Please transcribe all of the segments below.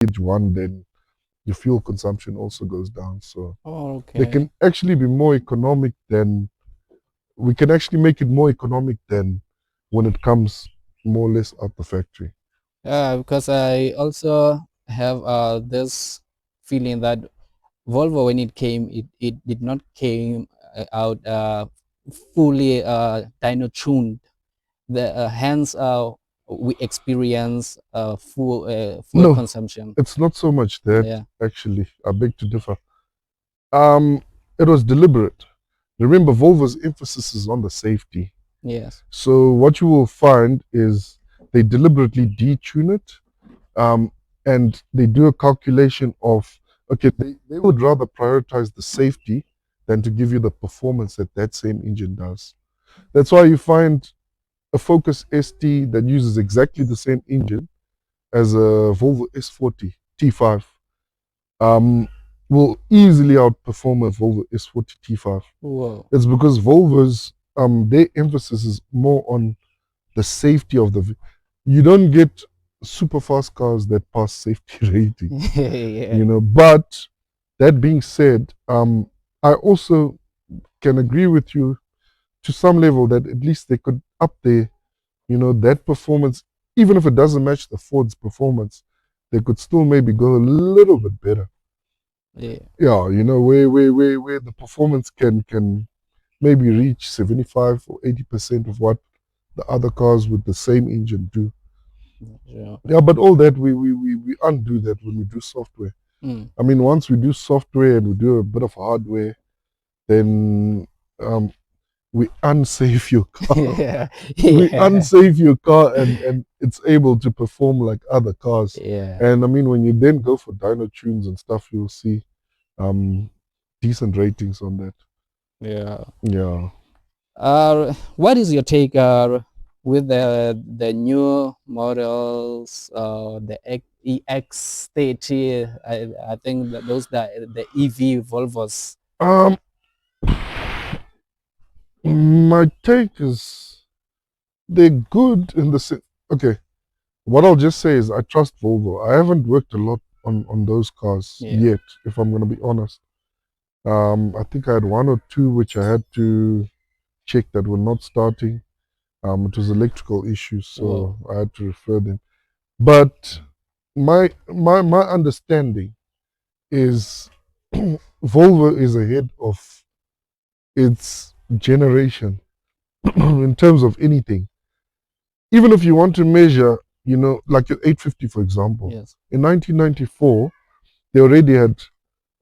stage 1, then your fuel consumption also goes down. So they Okay. can actually be more economic than we can actually make it more economic than when it comes more or less out the factory. Because I also have this feeling that Volvo, when it came, it did not came out fully dyno tuned. Hence we experience fuel No, consumption. it's not so much that Yeah. actually. I beg to differ. Um, it was deliberate. Remember, Volvo's emphasis is on the safety. Yes. So what you will find is they deliberately detune it, um, and they do a calculation of, okay, they would rather prioritize the safety than to give you the performance that that same engine does. That's why you find a Focus ST that uses exactly the same engine as a Volvo S40 T5 um, will easily outperform a Volvo S40 T5. Whoa. It's because Volvo's their emphasis is more on the safety of the. You don't get super fast cars that pass safety rating, Yeah. But that being said, I also can agree with you to some level that at least they could up their, that performance, even if it doesn't match the Ford's performance, they could still maybe go a little bit better. Yeah. Yeah, where the performance can maybe reach 75 or 80% of what the other cars with the same engine do. Sure. Yeah, but all that we undo that when we do software. Mm. I mean, once we do software and we do a bit of hardware, then we unsave your car. Yeah. We Yeah. unsave your car and it's able to perform like other cars. Yeah. And I mean, when you then go for dyno tunes and stuff, you'll see um, decent ratings on that. Yeah. Yeah. What is your take with the new models, the EX30? I think that those the EV Volvos. Um, my take is they're good in the sense. Okay, what I'll just say is I trust Volvo. I haven't worked a lot on those cars Yeah. yet, if I'm going to be honest. I think I had one or two which I had to check that were not starting. It was electrical issues, Whoa. so I had to refer them. But my understanding is Volvo is ahead of its generation in terms of anything. Even if you want to measure, like your 850, for example, Yes. in 1994, they already had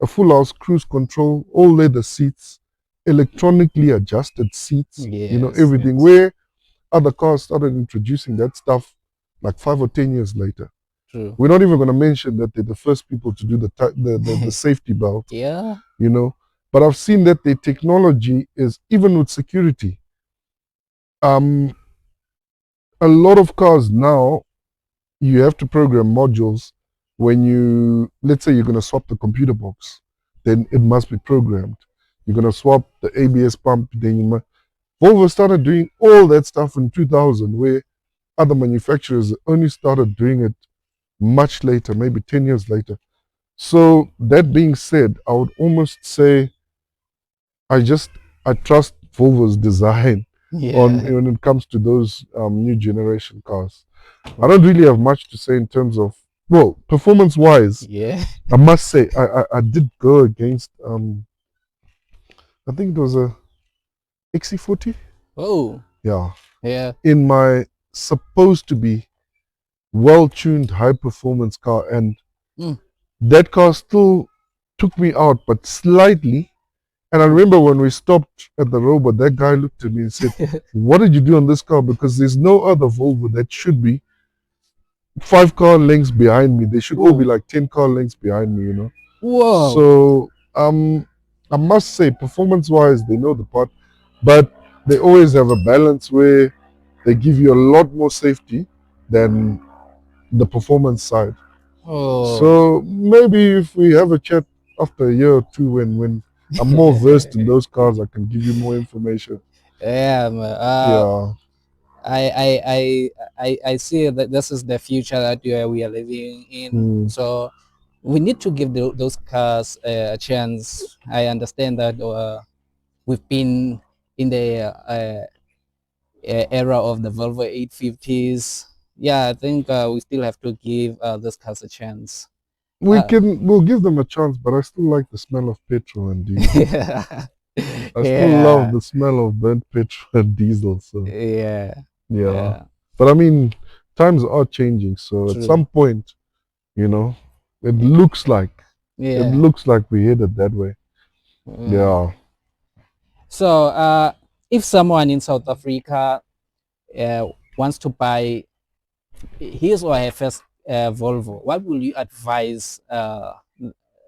a full house cruise control, all leather seats, electronically adjusted seats, Yes. everything. Yes. Where other cars started introducing that stuff like 5 or 10 years later. True. We're not even going to mention that they're the first people to do the safety belt, Yeah. you know. But I've seen that the technology is, even with security, um, a lot of cars now, you have to program modules when let's say you're going to swap the computer box, then it must be programmed. You're going to swap the ABS pump, then Volvo started doing all that stuff in 2000, where other manufacturers only started doing it much later, maybe 10 years later. So that being said, I would almost say I just I trust Volvo's design on Yeah. when it comes to those new generation cars. I don't really have much to say in terms of, well, performance wise. Yeah. I must say I did go against I think it was a XC40. Oh. Yeah, Yeah. in my supposed to be well tuned high performance car, and Mm. that car still took me out, but slightly. And I remember when we stopped at the robot, that guy looked at me and said, "What did you do on this car? Because there's no other Volvo that should be 5 car lengths behind me. They should all be Whoa. like 10 car lengths behind me." Whoa. So I must say, performance-wise, they know the part, but they always have a balance where they give you a lot more safety than the performance side. Oh. So maybe if we have a chat after a year or two, when I'm more versed in those cars, I can give you more information. Yeah. Yeah. I see that this is the future that we are living in. So we need to give those cars a chance. I understand that we've been in the era of the Volvo 850s. Yeah, I think we still have to give those cars a chance. We'll give them a chance, but I still like the smell of petrol and diesel. Yeah. I still love the smell of burnt petrol and diesel. So yeah. But I mean, times are changing. So at some point, you know, it looks like we're headed that way. Yeah. So if someone in South Africa wants to buy his or her first Volvo, what will you advise?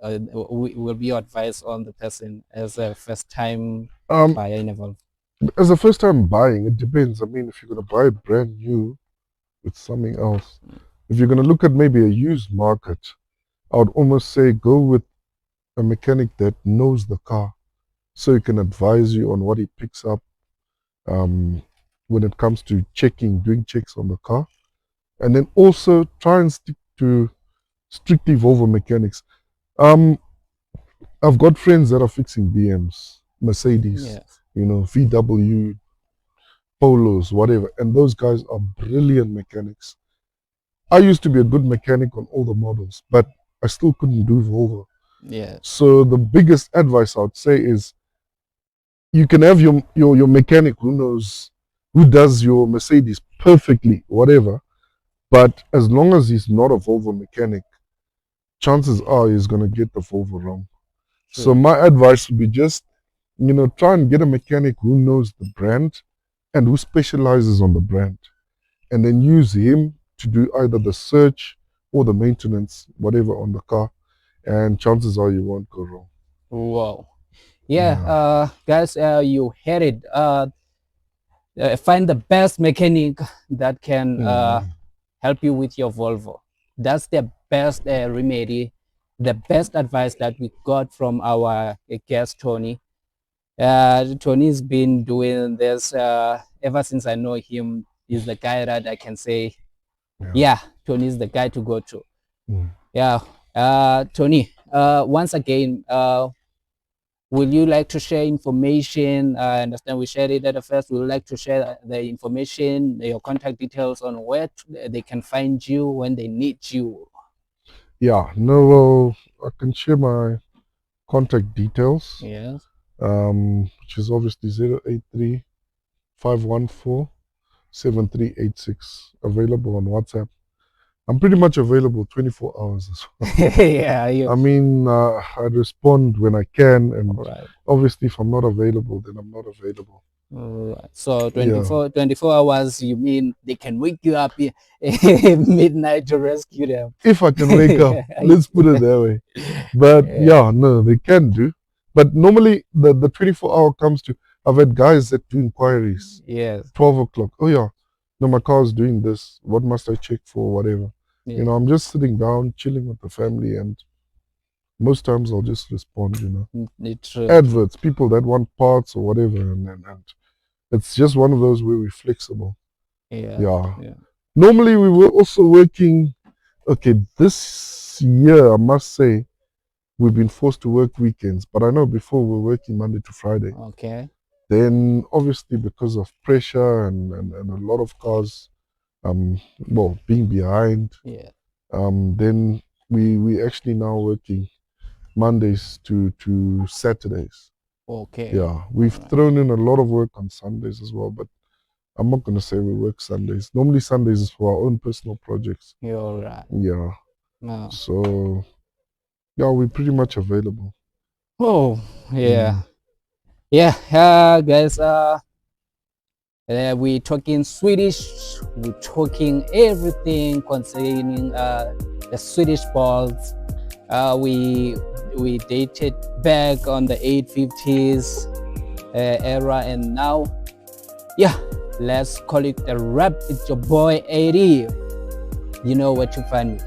Will be your advice on the person as a first time buyer in a Volvo? As a first time buying, it depends. I mean, if you're gonna buy it brand new with something else, if you're gonna look at maybe a used market, I would almost say go with a mechanic that knows the car, so he can advise you on what he picks up when it comes to doing checks on the car, and then also try and stick to strictly Volvo mechanics. I've got friends that are fixing BMs, Mercedes, VW, Polos, whatever, and those guys are brilliant mechanics. I used to be a good mechanic on all the models, but I still couldn't do Volvo. Yeah. So the biggest advice I would say is you can have your mechanic who does your Mercedes perfectly, whatever, but as long as he's not a Volvo mechanic, chances are he's gonna get the Volvo wrong. So my advice would be just, try and get a mechanic who knows the brand and who specializes on the brand, and then use him to do either the search or the maintenance, whatever, on the car, and chances are you won't go wrong. Wow. Yeah, guys, you heard it. Find the best mechanic that can help you with your Volvo. That's the best remedy, the best advice that we got from our guest Tony. Tony's been doing this ever since I know him. He's the guy that I can say, yeah, Tony's the guy to go to. Yeah, Tony, once again, will you like to share information? I understand we shared it at the first. Would you like to share the information, your contact details on where they can find you when they need you? Yeah, no, well, I can share my contact details. Yes. Which is obviously 083 514 7386. Available on WhatsApp. I'm pretty much available 24 hours as well. Yeah. I mean, I respond when I can, and obviously if I'm not available, then I'm not available. Right. So 24 hours, you mean they can wake you up midnight to rescue them? If I can wake up, let's put it that way. But yeah, no, they can do. But normally the 24-hour comes to, I've had guys that do inquiries. Yes. 12 o'clock. Oh yeah, no, my car's doing this. What must I check for? Whatever. I'm just sitting down, chilling with the family, and most times I'll just respond, Adverts, people that want parts or whatever, and it's just one of those where we're flexible. Yeah. Normally we were also working, okay, this year I must say we've been forced to work weekends, but I know before we were working Monday to Friday. Okay. Then obviously because of pressure and a lot of cars being behind. Yeah. Then we actually now working Mondays to Saturdays. Okay. Yeah. We've thrown in a lot of work on Sundays as well, but I'm not gonna say we work Sundays. Normally Sundays is for our own personal projects. You're right. Yeah. No. So yeah, we're pretty much available. Oh, yeah. Yeah, guys, we talking Swedish, we talking everything concerning the Swedish balls. We dated back on the 850s era, and now, yeah, let's call it a wrap. It's your boy 80. You know where to find me.